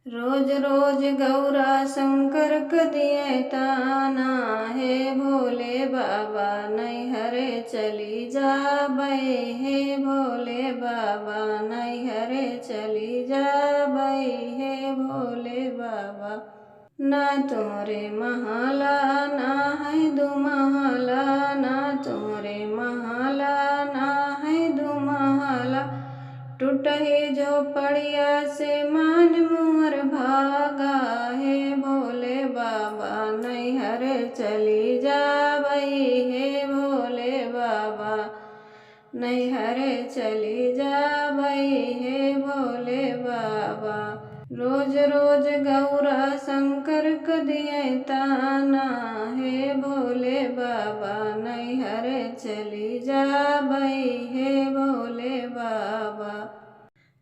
रोज रोज गौरा शंकर क दिए ताना, हे भोले बाबा नैहरे चली जाबै, हे भोले बाबा नैहरे चली जाबै, हे भोले बाबा। ना तोरे महला ना है दू महला, ना तोरे महला ना है दू महला, टूटही झोपड़िया से मान मोर भागा, हे भोले बाबा नैहरे चली जाबै, हे भोले बाबा नैहरे चली जाबै, हे भोले बाबा। रोज रोज गौरा शंकर क दिए ताना, हे भोले बाबा नैहरे चली जाबै, हे भोले बाबा।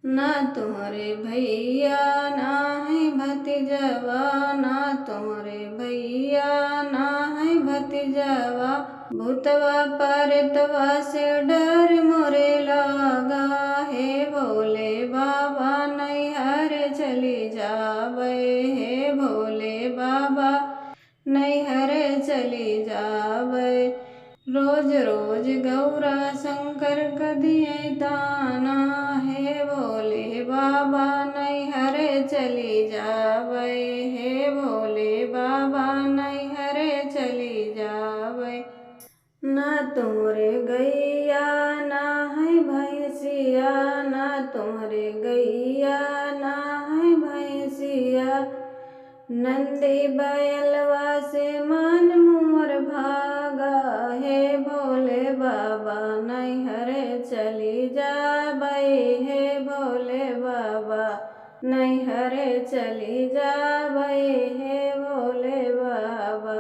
ना तोरे भैया ना है भतीजवा, ना तोरे भैया ना है भतीजवा, भूतवा परतवा से डर मोरे लागा, हे भोले बाबा नैहरे चली जाबै, हे भोले बाबा नैहरे चली जाबै। रोज रोज गौरा शंकर क दिए ताना, हे भोले बाबा नैहरे चली जाबै, हे भोले बाबा नैहरे चली जाबै। ना तोरे गैया ना है भैंसिया, ना तोरे गैया ना है भैंसिया, नंदी बैलवा से मान मोर भागा, हे भोले बाबा नैहरे चली जाबै, हे भोले बाबा नैहरे चली जाबै, हे भोले बाबा।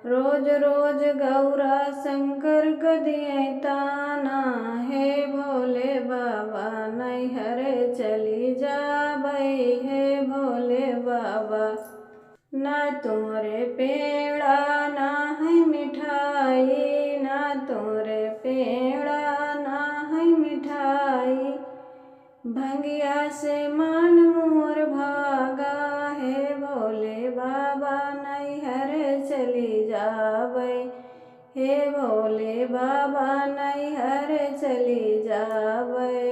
रोज रोज गौरा शंकर क दिए ताना, हे भोले बाबा नैहरे चली जाबै, हे भोले बाबा। ना तोरे पेड़ा ना है मिठाई, ना तोरे पेड़ा ना है मिठाई, भंगिया से मान मोर भागा, हे भोले बाबा नैहरे चली जाबै, हे भोले बाबा नैहरे चली जाबै।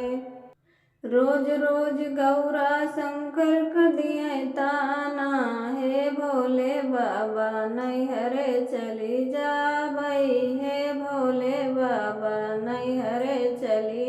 रोज रोज गौरा शंकर क दिए ताना, हे भोले बाबा नैहरे चली जाबै, हे भोले बाबा नैहरे चली